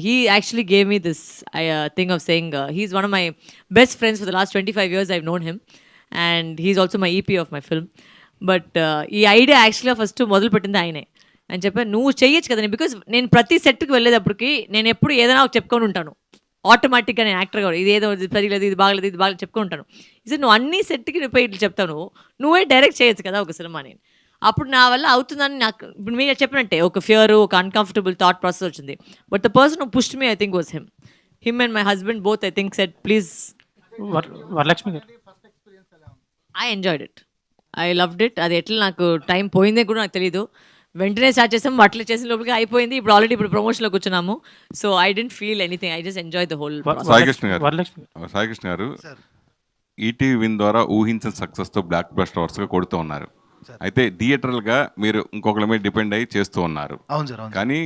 he actually gave me this thing of saying he's one of my best friends for the last 25 years I've known him, and he's also my EP of my film. But ఈ idea యాక్చువల్గా first మొదలు పెట్టింది ఆయనే అని చెప్పాను. నువ్వు చేయొచ్చు కదా, బికాజ్ నేను ప్రతి సెట్కి వెళ్ళేటప్పటికి నేను ఎప్పుడు ఏదైనా చెప్పుకొని ఉంటాను ఆటోమేటిక్గా. నేను యాక్టర్గా ఇది ఏదో సరిలేదు, ఇది బాగలేదు, ఇది బాగలేదు చెప్పుకొని ఉంటాను. ఇది నువ్వు అన్ని సెట్కి నువ్వు ఇట్లా చెప్తాను, నువ్వే డైరెక్ట్ చేయొచ్చు కదా ఒక సినిమా. నేను అప్పుడు నా వల్ల అవుతుందని నాకు ఇప్పుడు మీరు చెప్పినట్టే ఒక ఫియర్, ఒక అన్కంఫర్టబుల్ థాట్ ప్రాసెస్ వచ్చింది. But the person who pushed me I think was him and my husband both I think said please. Varalakshmi garu, I enjoyed it, I loved it. అది ఎట్లా నాకు టైం పోయిందే కూడా నాకు తెలీదు. వెంటనే స్టార్ట్ చేసాం, అట్లా చేసిన లోపలికి అయిపోయింది. ఇప్పుడు ఆల్రెడీ ఇప్పుడు ప్రమోషన్లో కూర్చున్నాము. So I didn't feel anything, I just enjoy the whole. Saikrishna గారు, ఈటీవీ విన్ ద్వారా ఊహించిన సక్సెస్తో బ్లాక్ బస్టర్ వర్స్గా కొడుతూ ఉన్నారు. అయితే థియేటర్లుగా మీరు ఇంకొకరి మీద డిపెండ్ అయ్యి చేస్తూ ఉన్నారు. అవును సార్. కానీ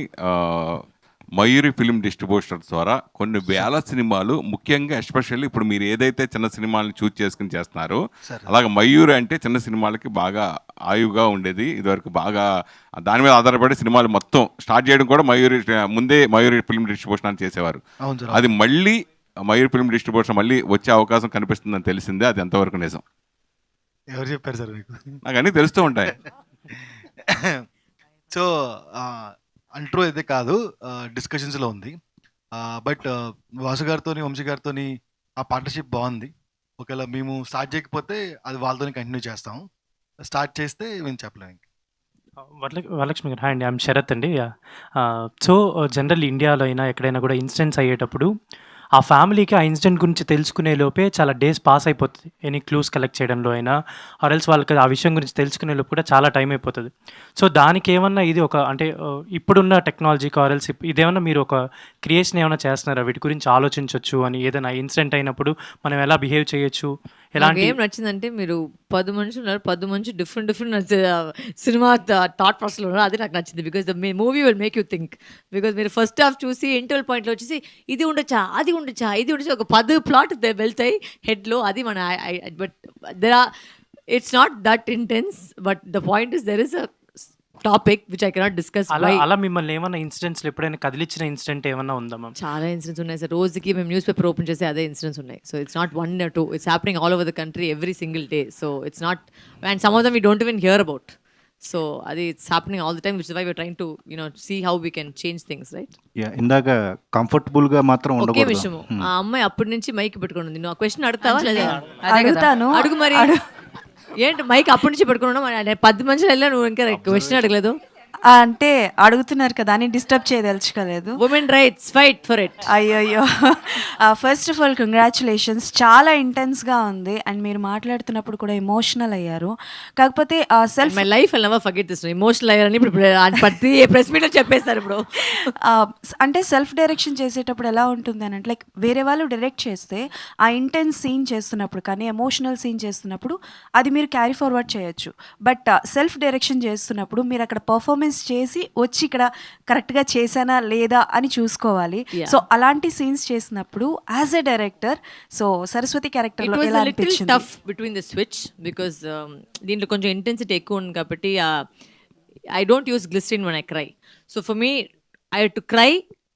మయూరి ఫిల్మ్ డిస్ట్రిబ్యూటర్స్ ద్వారా కొన్ని వేల సినిమాలు, ముఖ్యంగా ఎస్పెషల్లీ ఇప్పుడు మీరు ఏదైతే చిన్న సినిమాలను చూస్ చేసుకుని చేస్తున్నారో అలాగే మయూరి అంటే చిన్న సినిమాలకి బాగా ఆయువుగా ఉండేది. ఇదివరకు బాగా దాని మీద ఆధారపడి సినిమాలు మొత్తం స్టార్ట్ చేయడం కూడా ముందే మయూరి ఫిల్మ్ డిస్ట్రిబ్యూషన్ అని చేసేవారు. అది మళ్ళీ మయూరి ఫిల్మ్ డిస్ట్రిబ్యూషన్ మళ్ళీ వచ్చే అవకాశం కనిపిస్తుందని తెలిసిందే, అది ఎంతవరకు నిజం? ఎవరు చెప్పారు సార్ మీకు? నాకు అన్నీ తెలుస్తూ ఉంటాయి. సో అంట్రూ అయితే కాదు, డిస్కషన్స్లో ఉంది. బట్ వాసు గారితో, వంశీ గారితో ఆ పార్ట్నర్షిప్ బాగుంది. ఒకవేళ మేము స్టార్ట్ చేయకపోతే అది వాళ్ళతో కంటిన్యూ చేస్తాం, స్టార్ట్ చేస్తే మేము చెప్పలేము. వరలక్ష్మి గారు, హాయ్ అండి, ఐఎమ్ శరత్ అండి. సో జనరల్ ఇండియాలో అయినా ఎక్కడైనా కూడా ఇన్సిడెంట్స్ అయ్యేటప్పుడు ఆ ఫ్యామిలీకి ఆ ఇన్సిడెంట్ గురించి తెలుసుకునే లోపే చాలా డేస్ పాస్ అయిపోతుంది. ఎనీ క్లూస్ కలెక్ట్ చేయడంలో అయినా ఆర్ఎల్స్ వాళ్ళకి ఆ విషయం గురించి తెలుసుకునే లోపు కూడా చాలా టైం అయిపోతుంది. సో దానికి ఏమన్నా ఇది ఒక అంటే ఇప్పుడున్న టెక్నాలజీకి ఆర్ఎల్స్ ఇదేమన్నా మీరు ఒక క్రియేషన్ ఏమైనా చేస్తున్నారా వీటి గురించి ఆలోచించవచ్చు అని? ఏదైనా ఇన్సిడెంట్ అయినప్పుడు మనం ఎలా బిహేవ్ చేయొచ్చు? నాకు ఏం నచ్చిందంటే మీరు 10 మనుషులు ఉన్నారు, 10 మంది డిఫరెంట్ సినిమా థాట్ ప్రాసెస్లో ఉన్నారు. అది నాకు నచ్చింది. Because the movie will make you think. Because మీరు ఫస్ట్ హాఫ్ చూసి ఇంటర్వల్ పాయింట్లో వచ్చేసి ఇది ఉండొచ్చా, అది ఉండొచ్చా, ఇది ఉండొచ్చా, ఒక 10 ప్లాట్ వెళ్తాయి హెడ్లో. అది మన but it's not that intense. But the point is there is a topic which I cannot discuss. అలా మిమ్మల్ని ఏమన్నా ఇన్సిడెంట్స్ ఎప్పుడైనా కదిలించిన ఇన్సిడెంట్ ఏమన్నా ఉందా? చాలా ఇన్సిడెంట్స్ ఉన్నాయి సార్. రోజుకి మేము న్యూస్ పేపర్ ఓపెన్ చేసి అదే ఇన్సిడెంట్స్ ఉన్నాయి. So it's not 1 or 2, it's happening all over the country every single day. So it's not, and some of them we don't even hear about. So అది it's happening all the time, which is why we are trying to see how we can change things, right? ఇందాక కంఫర్టబుల్గా మాత్రం ఒకే ఉండకూడదు. విషయం, ఆ అమ్మాయి అప్పటి నుంచి మైక్ పెట్టుకుని ఉంది. నువ్వు ఆ క్వశ్చన్ అడుగుతావా లేదా? అడుగుతాను. అడుగు మరి. ఏంటి మైక్ అప్పటి నుంచి పెట్టుకున్నావు? 10 మనుషులు వెళ్ళా, నువ్వు ఇంకా క్వశ్చన్ అడగలేదు. అంటే అడుగుతున్నారు కదా అని డిస్టర్బ్ చేయదలుచుకోలేదు. Women rights fight for it. అయ్యయ్యో! First of all congratulations. చాలా ఇంటెన్స్‌గా ఉంది అండ్ మీరు మాట్లాడుతున్నప్పుడు కూడా ఎమోషనల్ అయ్యారు. కాకపోతే self my life I never forget this. Emotional అయ్యారని ఇప్పుడు ప్రతి ప్రెస్ మీట్లో చెప్పేస్తారు ఇప్పుడు. అంటే సెల్ఫ్ డైరెక్షన్ చేసేటప్పుడు ఎలా ఉంటుంది అని అంటే లైక్ వేరే వాళ్ళు డైరెక్ట్ చేస్తే ఆ ఇంటెన్స్ సీన్ చేస్తున్నప్పుడు కానీ ఎమోషనల్ సీన్ చేస్తున్నప్పుడు అది మీరు క్యారీ ఫార్వర్డ్ చేయొచ్చు. బట్ సెల్ఫ్ డైరెక్షన్ చేస్తున్నప్పుడు మీరు అక్కడ పర్ఫార్మెన్స్ చేసి వచ్చి ఇక్కడ కరెక్ట్గా చేశానా లేదా అని చూసుకోవాలి. సో అలాంటి సీన్స్ చేసినప్పుడు as a director so Saraswati క్యారెక్టర్లో ఎలా అనిపించింది? Tough between the switch because దీంట్లో కొంచెం ఇంటెన్సిటీ ఎక్కువ ఉంది కాబట్టి I don't use glycerine when I cry. So for me, I had to cry,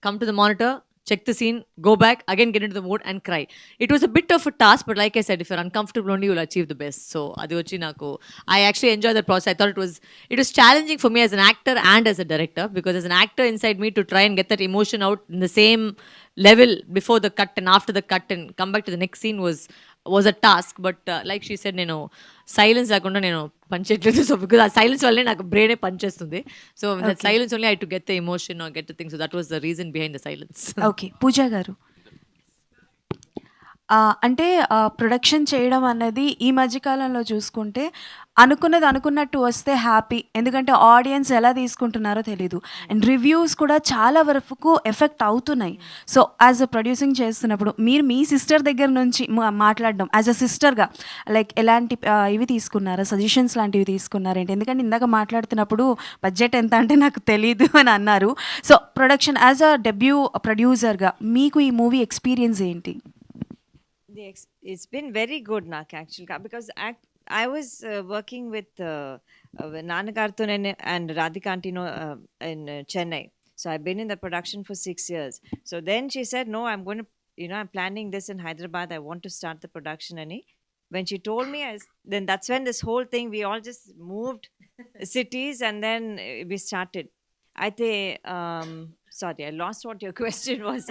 come to the monitor, check the scene, go back, again get into the mood and cry. It was a bit of a task, but like I said, if you're uncomfortable only, you'll achieve the best. So adi vachi naku, I actually enjoyed that process. I thought it was challenging for me as an actor and as a director, because as an actor inside me to try and get that emotion out in the same level before the cut and after the cut and come back to the next scene was a task. But like she said, నేను silence లేకుండా నేను పనిచేయట్లేదు. So because ఆ silence వల్లే నాకు బ్రెయినే పనిచేస్తుంది. So that silence only I to get the emotion or get the thing. So that was the reason behind the silence. Okay, Pooja garu అంటే ప్రొడక్షన్ చేయడం అన్నది ఈ మధ్యకాలంలో చూసుకుంటే అనుకున్నది అనుకున్నట్టు వస్తే హ్యాపీ, ఎందుకంటే ఆడియన్స్ ఎలా తీసుకుంటున్నారో తెలీదు అండ్ రివ్యూస్ కూడా చాలా వరకు ఎఫెక్ట్ అవుతున్నాయి. సో యాజ్ అ ప్రొడ్యూసింగ్ చేస్తున్నప్పుడు మీరు మీ సిస్టర్ దగ్గర నుంచి మాట్లాడడం యాజ్ అ సిస్టర్గా లైక్ ఎలాంటి ఇవి తీసుకున్నారా, సజెషన్స్ లాంటివి తీసుకున్నారేంటి? ఎందుకంటే ఇందాక మాట్లాడుతున్నప్పుడు బడ్జెట్ ఎంత అంటే నాకు తెలీదు అని అన్నారు. So production as a debut ప్రొడ్యూసర్గా మీకు ఈ మూవీ ఎక్స్పీరియన్స్ ఏంటి? It's been very good, Nak, actually, because I was working with Nana Karthun and Radhika Antino in Chennai. So I've been in the production for 6 years. So then she said, no, I'm going to, I'm planning this in Hyderabad. I want to start the production. And when she told me, then that's when this whole thing, we all just moved cities and then we started. అయితే sorry, I last what your question was.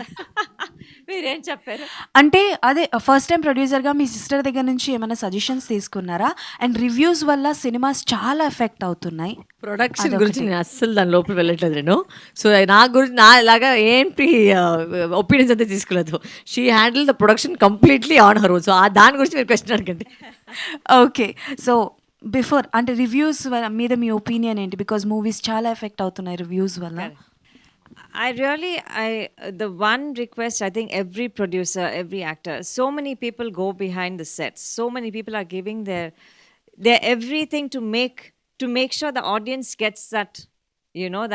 మీరేం చెప్పారు? అంటే అదే first time ప్రొడ్యూసర్గా మీ sister దగ్గర నుంచి ఏమైనా suggestions తీసుకున్నారా? అండ్ రివ్యూస్ వల్ల సినిమాస్ చాలా ఎఫెక్ట్ అవుతున్నాయి. ప్రొడక్షన్ గురించి నేను అస్సలు దాని లోపల వెళ్ళట్లేదు నేను. సో నా గురించి నా ఇలాగా ఏంటి ఒపీనియన్స్ అయితే తీసుకోలేదు. She handle the production completely on her own. So దాని గురించి మీరు క్వశ్చన్ అడగండి. ఓకే, సో బిఫోర్ అంటే రివ్యూస్ మీద మీ ఒపీనియన్ ఏంటి? బికాజ్ మూవీస్ చాలా ఎఫెక్ట్ అవుతున్నాయి రివ్యూస్ వల్ల. The one request, I think every producer, every actor, so many people go behind the sets. So many people are giving their everything to make sure the audience gets that,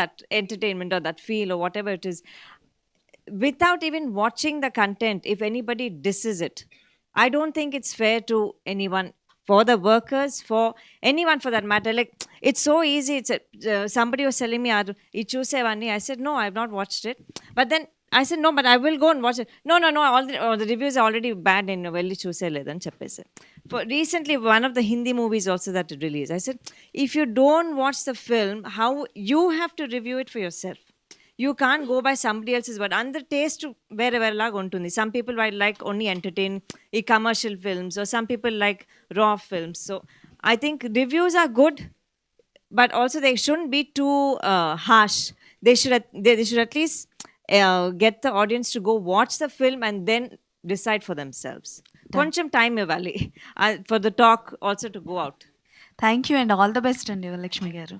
that entertainment or that feel or whatever it is. Without even watching the content, if anybody disses it, I don't think it's fair to anyone. For the workers, for anyone for that matter, like it's so easy. It's somebody was telling me, "You choose one." I said, "No, I've not watched it." But then I said, "No, but I will go and watch it." No. All the reviews are already bad in Velli choose ledan cheppese. For recently, one of the Hindi movies also that released, I said, if you don't watch the film, how you have to review it for yourself. You can't go by somebody else's word. Under taste wherever lag untundi. Some people might like only entertain commercial films, or some people like raw films. So I think reviews are good, but also they shouldn't be too harsh. They should at least get the audience to go watch the film and then decide for themselves. Koncham time ivali for the talk also to go out. Thank you and all the best అండి వరలక్ష్మి గారు.